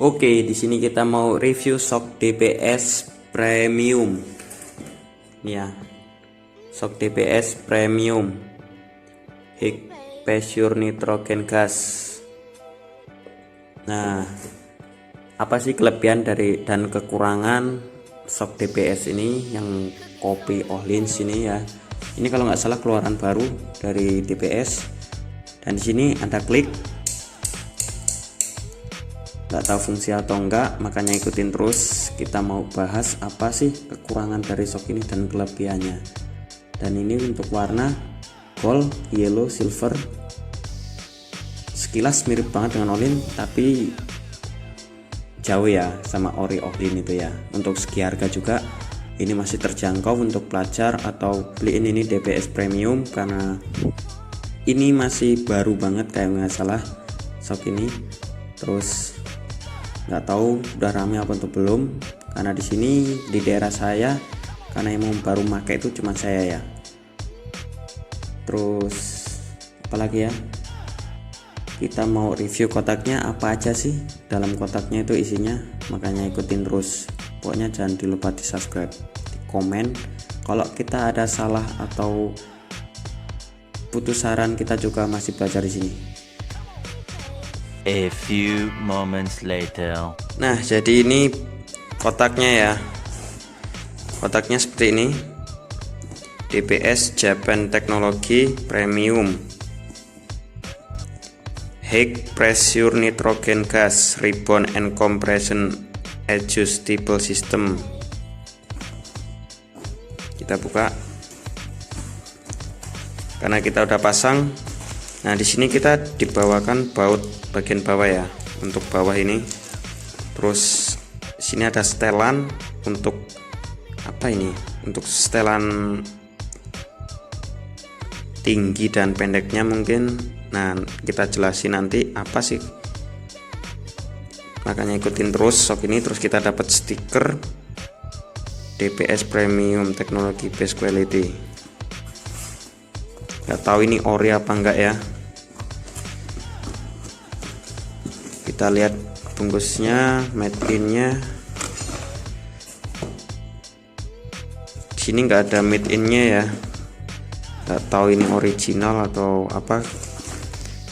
Oke, di sini kita mau review shock DPS premium. Ini ya, shock DPS premium High Pressure Nitrogen Gas. Nah, apa sih kelebihan dari dan kekurangan shock DPS ini yang kopi Ohlins ini ya? Ini kalau nggak salah keluaran baru dari DPS. Dan di sini ada klik. Nggak tahu fungsi atau enggak, makanya ikutin terus. Kita mau bahas apa sih kekurangan dari shock ini dan kelebihannya. Dan ini untuk warna gold, yellow, silver. Sekilas mirip banget dengan Ohlins, tapi jauh ya sama ori Ohlins itu ya. Untuk segi harga juga ini masih terjangkau untuk pelajar atau beliin ini DPS premium karena ini masih baru banget kayak nggak salah shock ini. Terus nggak tahu udah rame apa tuh belum, karena di sini di daerah saya karena yang baru pakai itu cuma saya ya. Terus apalagi ya, kita mau review kotaknya apa aja sih dalam kotaknya itu isinya, makanya ikutin terus. Pokoknya jangan dilupa di subscribe, di komen kalau kita ada salah atau putus saran, kita juga masih belajar di sini. A few moments later. Nah, jadi ini kotaknya ya. Kotaknya seperti ini. DPS Japan Technology Premium High Pressure Nitrogen Gas Ribbon and Compression Adjustable System. Kita buka. Karena kita udah pasang. Nah, di sini kita dibawakan baut bagian bawah ya, untuk bawah ini. Terus sini ada setelan untuk apa ini? Untuk setelan tinggi dan pendeknya mungkin. Nah, kita jelasin nanti apa sih. Makanya ikutin terus shock ini. Terus kita dapat stiker DPS Premium Technology Best Quality. Gak tahu ini ori apa enggak ya. Kita lihat bungkusnya, made in-nya. Di sini nggak ada made in-nya ya. Nggak tahu ini original atau apa.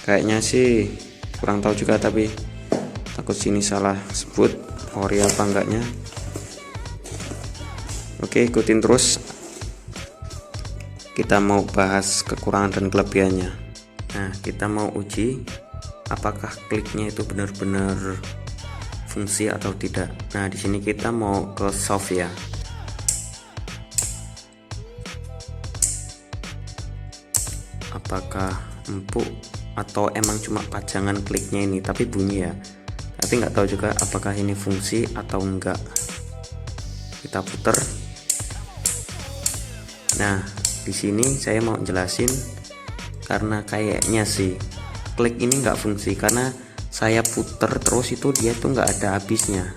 Kayaknya sih kurang tahu juga, tapi takut sini salah sebut ori apa enggaknya. Oke, ikutin terus. Kita mau bahas kekurangan dan kelebihannya. Nah, kita mau uji apakah kliknya itu benar-benar fungsi atau tidak. Nah, di sini kita mau ke soft ya. Apakah empuk atau emang cuma pajangan kliknya ini tapi bunyi ya. Tapi nggak tahu juga apakah ini fungsi atau enggak. Kita puter. Nah, di sini saya mau jelasin karena kayaknya sih klik ini nggak fungsi, karena saya puter terus itu dia tuh nggak ada habisnya.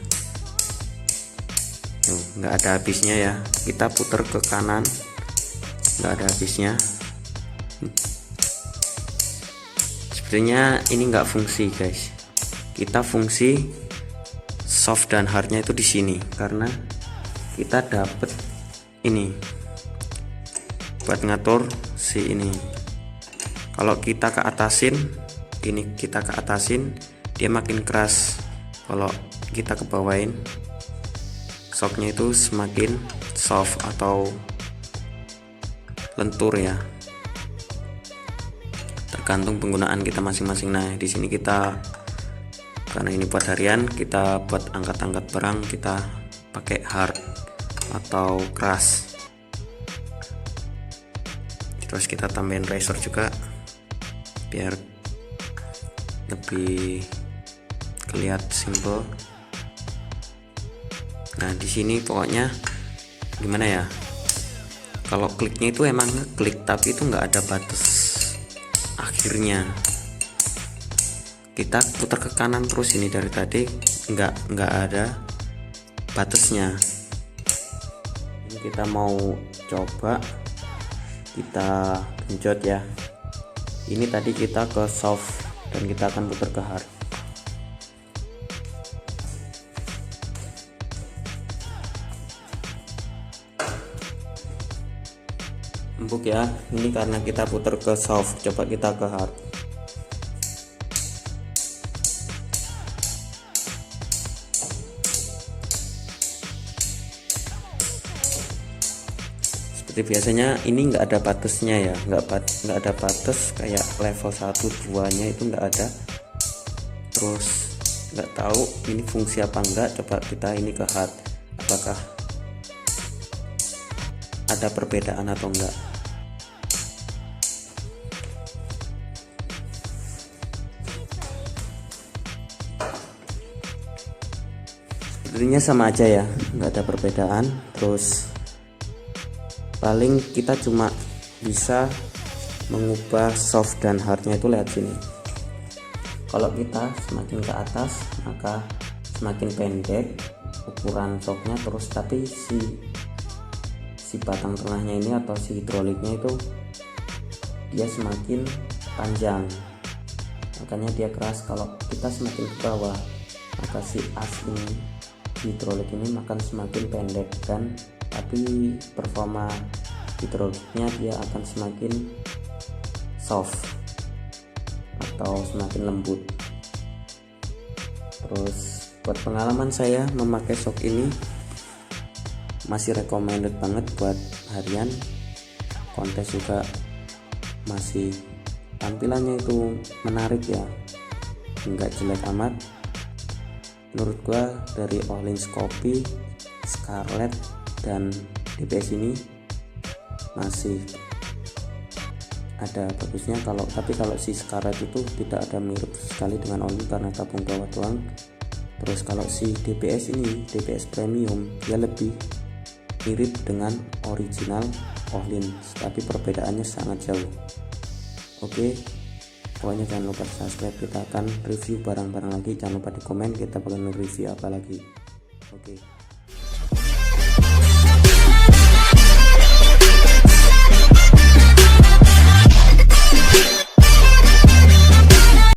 Nggak ada habisnya ya. Kita puter ke kanan nggak ada habisnya. Sebenarnya ini nggak fungsi guys. Kita fungsi soft dan hardnya itu di sini, karena kita dapet ini buat ngatur si ini. Kalau kita ke atasin, ini kita ke atasin, dia makin keras. Kalau kita ke bawain, shocknya itu semakin soft atau lentur ya. Tergantung penggunaan kita masing-masing. Nah, di sini kita karena ini buat harian, kita buat angkat-angkat barang, kita pakai hard atau keras. Terus kita tambahin razor juga biar lebih kelihatan simple. Nah, di sini pokoknya gimana ya, kalau kliknya itu emang ngeklik tapi itu nggak ada batas akhirnya. Kita putar ke kanan terus ini dari tadi nggak ada batasnya. Ini kita mau coba, kita genjot ya. Ini tadi kita ke soft dan kita akan putar ke hard. empuk ya. Ini karena kita putar ke soft, coba kita ke hard. Seperti biasanya ini nggak ada batasnya ya, nggak ada batas kayak level 1 2 nya itu nggak ada. Terus nggak tahu ini fungsi apa enggak, coba kita ini ke hard, apakah ada perbedaan atau enggak. Sepertinya sama aja ya, nggak ada perbedaan. Terus paling kita cuma bisa mengubah soft dan hardnya itu lewat sini. Kalau kita semakin ke atas maka semakin pendek ukuran shocknya, terus tapi si batang tengahnya ini atau si hidroliknya itu dia semakin panjang, makanya dia keras. Kalau kita semakin ke bawah maka si as ini, hidrolik ini akan semakin pendek, dan tapi performa hidroliknya dia akan semakin soft atau semakin lembut. Terus buat pengalaman saya memakai shock ini masih recommended banget buat harian. Kontes juga masih tampilannya itu menarik ya, enggak jelek amat menurut gua. Dari Ohlins Copy, Scarlett dan DPS ini masih ada bagusnya. Tapi kalau si Scarlett itu tidak ada mirip sekali dengan Ohlins karena tabung bawah doang. Terus kalau si DPS ini, DPS Premium, dia lebih mirip dengan original Ohlins, tapi perbedaannya sangat jauh. Oke, pokoknya jangan lupa subscribe, kita akan review barang-barang lagi. Jangan lupa di komen kita bakal review apa lagi. Oke.